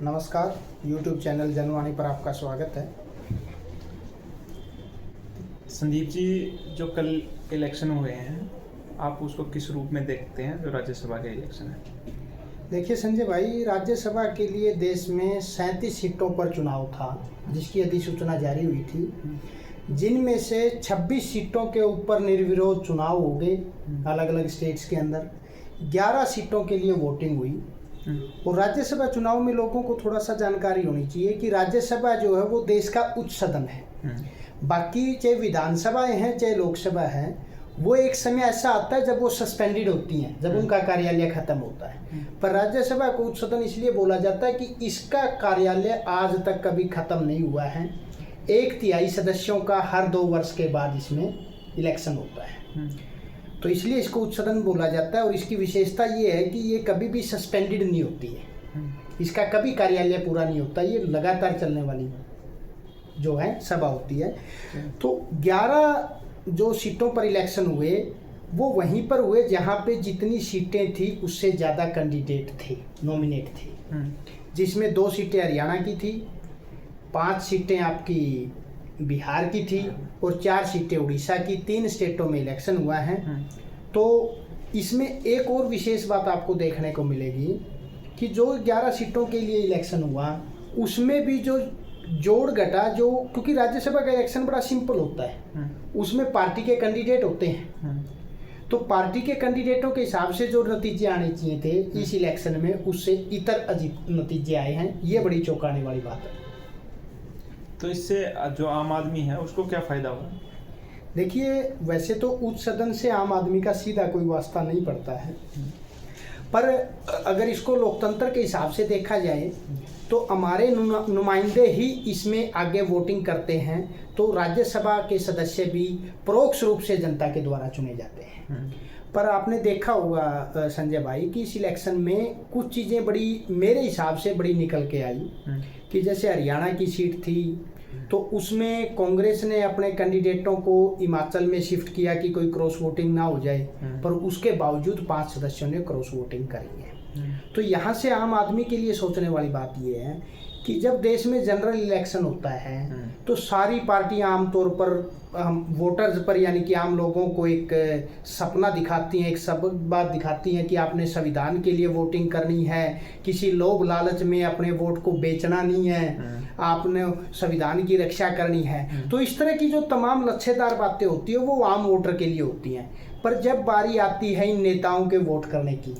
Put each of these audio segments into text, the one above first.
नमस्कार, YouTube channel Janwani पर आपका स्वागत है। संदीप जी, जो कल इलेक्शन हुए हैं, आप उसको किस रूप में देखते हैं, जो राज्यसभा के इलेक्शन है? देखिए संजय भाई, राज्यसभा के लिए देश में 37 सीटों पर चुनाव था, जिसकी अधिसूचना जारी हुई थी, जिनमें से 26 सीटों के ऊपर निर्विरोध चुनाव हो गए अलग अलग स्टेट्स के अंदर। 11 सीटों के लिए वोटिंग हुई। और राज्यसभा चुनाव में लोगों को थोड़ा सा जानकारी होनी चाहिए कि राज्यसभा जो है वो देश का उच्च सदन है। बाकी चाहे विधानसभाएं हैं चाहे लोकसभा है, वो एक समय ऐसा आता है जब वो सस्पेंडेड होती हैं, जब उनका कार्यालय खत्म होता है। पर राज्यसभा को उच्च सदन इसलिए बोला जाता है कि इसका कार्यालय आज तक कभी खत्म नहीं हुआ है। 1/3 सदस्यों का हर 2 वर्ष के बाद इसमें इलेक्शन होता है, तो इसलिए इसको उच्च सदन बोला जाता है। और इसकी विशेषता ये है कि ये कभी भी सस्पेंडेड नहीं होती है, इसका कभी कार्यालय पूरा नहीं होता, ये लगातार चलने वाली जो है सभा होती है। तो 11 जो सीटों पर इलेक्शन हुए वो वहीं पर हुए जहाँ पे जितनी सीटें थी उससे ज़्यादा कैंडिडेट थे, नॉमिनेट थे, जिसमें 2 सीटें हरियाणा की थी, 5 सीटें आपकी बिहार की थी और 4 सीटें उड़ीसा की। 3 स्टेटों में इलेक्शन हुआ है। तो इसमें एक और विशेष बात आपको देखने को मिलेगी कि जो 11 सीटों के लिए इलेक्शन हुआ उसमें भी जो जोड़ घटा, जो क्योंकि राज्यसभा का इलेक्शन बड़ा सिंपल होता है, उसमें पार्टी के कैंडिडेट होते हैं, तो पार्टी के कैंडिडेटों के हिसाब से जो नतीजे आने चाहिए थे इस इलेक्शन में, उससे इतर अजीब नतीजे आए हैं। ये बड़ी चौंकाने वाली बात है। तो इससे जो आम आदमी है उसको क्या फ़ायदा हुआ? देखिए, वैसे तो उच्च सदन से आम आदमी का सीधा कोई वास्ता नहीं पड़ता है, पर अगर इसको लोकतंत्र के हिसाब से देखा जाए तो हमारे नुमाइंदे ही इसमें आगे वोटिंग करते हैं। तो राज्यसभा के सदस्य भी परोक्ष रूप से जनता के द्वारा चुने जाते हैं। पर आपने देखा होगा संजय भाई कि इस इलेक्शन में कुछ चीज़ें बड़ी, मेरे हिसाब से बड़ी निकल के आई कि जैसे हरियाणा की सीट थी तो उसमें कांग्रेस ने अपने कैंडिडेटों को हिमाचल में शिफ्ट किया कि कोई क्रॉस वोटिंग ना हो जाए, पर उसके बावजूद 5 सदस्यों ने क्रॉस वोटिंग करी है। तो यहाँ से आम आदमी के लिए सोचने वाली बात ये है कि जब देश में जनरल इलेक्शन होता है तो सारी पार्टियां आमतौर पर वोटर्स पर, यानी कि आम लोगों को एक सपना दिखाती हैं, एक सब बात दिखाती हैं कि आपने संविधान के लिए वोटिंग करनी है, किसी लोभ लालच में अपने वोट को बेचना नहीं है, आपने संविधान की रक्षा करनी है। तो इस तरह की जो तमाम लच्छेदार बातें होती है वो आम वोटर के लिए होती हैं। पर जब बारी आती है इन नेताओं के वोट करने की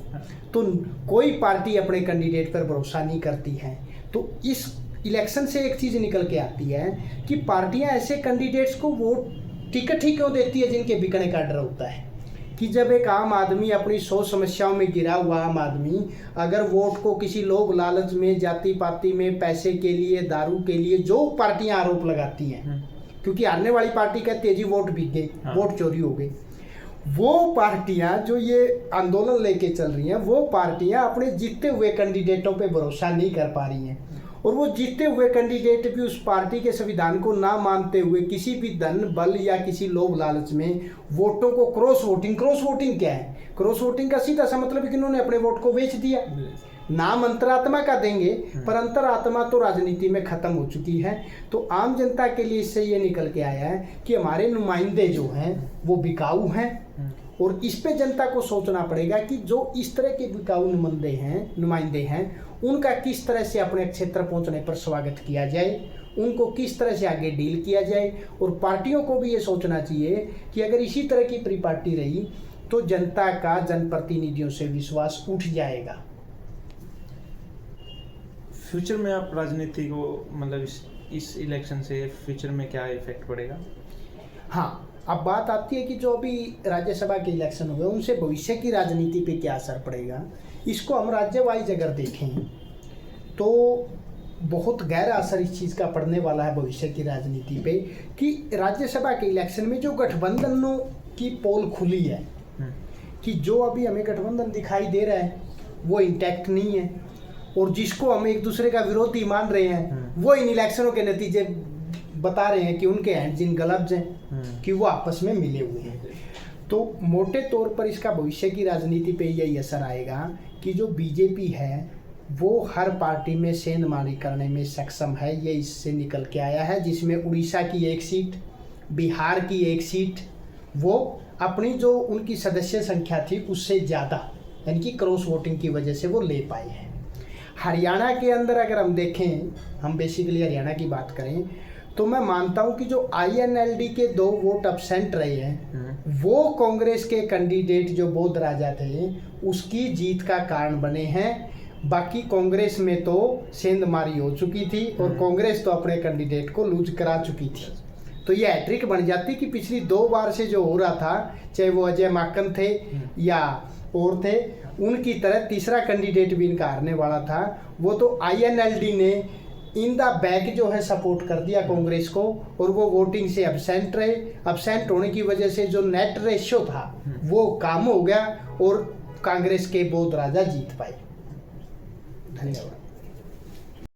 तो कोई पार्टी अपने कैंडिडेट पर भरोसा नहीं करती है। तो इस इलेक्शन से एक चीज़ निकल के आती है कि पार्टियां ऐसे कैंडिडेट्स को वोट टिकट ही क्यों देती है जिनके बिकने का डर होता है। कि जब एक आम आदमी अपनी 100 समस्याओं में गिरा हुआ आम आदमी अगर वोट को किसी लोभ लालच में, जाति पाति में, पैसे के लिए, दारू के लिए जो पार्टियां आरोप लगाती हैं, क्योंकि हारने वाली पार्टी कहती है जी वोट बिक गए, वोट चोरी हो गई, वो पार्टियां जो ये आंदोलन लेके चल रही हैं वो पार्टियां अपने जीते हुए कैंडिडेटों पे भरोसा नहीं कर पा रही हैं। और वो जीते हुए कैंडिडेट भी उस पार्टी के संविधान को ना मानते हुए किसी भी धन बल या किसी लोभ लालच में वोटों को क्रॉस वोटिंग क्या है? क्रॉस वोटिंग का सीधा सा मतलब है कि उन्होंने अपने वोट को बेच दिया। नाम अंतरात्मा का देंगे पर अंतरात्मा तो राजनीति में खत्म हो चुकी है। तो आम जनता के लिए इससे ये निकल के आया है कि हमारे नुमाइंदे जो हैं वो बिकाऊ हैं, और इस पे जनता को सोचना पड़ेगा कि जो इस तरह के बिकाऊ नुमाइंदे हैं उनका किस तरह से अपने क्षेत्र पहुंचने पर स्वागत किया जाए, उनको किस तरह से आगे डील किया जाए। और पार्टियों को भी ये सोचना चाहिए कि अगर इसी तरह की परिपाटी रही तो जनता का जनप्रतिनिधियों से विश्वास उठ जाएगा। फ्यूचर में आप राजनीति को, मतलब इस इलेक्शन से फ्यूचर में क्या इफेक्ट पड़ेगा? हाँ, अब बात आती है कि जो अभी राज्यसभा के इलेक्शन हुए उनसे भविष्य की राजनीति पे क्या असर पड़ेगा। इसको हम राज्य वाइज अगर देखें तो बहुत गहरा असर इस चीज़ का पड़ने वाला है भविष्य की राजनीति पे कि राज्यसभा के इलेक्शन में जो गठबंधनों की पोल खुली है, कि जो अभी हमें गठबंधन दिखाई दे रहा है वो इंटैक्ट नहीं है, और जिसको हम एक दूसरे का विरोधी मान रहे हैं वो इन इलेक्शनों के नतीजे बता रहे हैं कि उनके हैंड्स इन ग्लव्स हैं, कि वो आपस में मिले हुए हैं। तो मोटे तौर पर इसका भविष्य की राजनीति पे यही असर आएगा कि जो बीजेपी है वो हर पार्टी में सेंधमारी करने में सक्षम है, ये इससे निकल के आया है, जिसमें उड़ीसा की 1 सीट, बिहार की 1 सीट, वो अपनी जो उनकी सदस्य संख्या थी उससे ज़्यादा, यानी कि क्रॉस वोटिंग की वजह से वो ले पाए हैं। हरियाणा के अंदर अगर हम देखें, हम बेसिकली हरियाणा की बात करें, तो मैं मानता हूं कि जो INLD के 2 वोट अब्सेंट रहे हैं वो कांग्रेस के कैंडिडेट जो बोध राजा थे उसकी जीत का कारण बने हैं। बाकी कांग्रेस में तो सेंधमारी हो चुकी थी और कांग्रेस तो अपने कैंडिडेट को लूज करा चुकी थी। तो ये हैट्रिक बन जाती कि पिछली 2 बार से जो हो रहा था, चाहे वो अजय माकन थे या और थे, उनकी तरह तीसरा कैंडिडेट भी इनका हारने वाला था। वो तो INLD ने इन द बैक जो है सपोर्ट कर दिया कांग्रेस को और वो वोटिंग से एब्सेंट रहे। एब्सेंट होने की वजह से जो नेट रेशियो था वो कम हो गया और कांग्रेस के बोध राजा जीत पाए। धन्यवाद।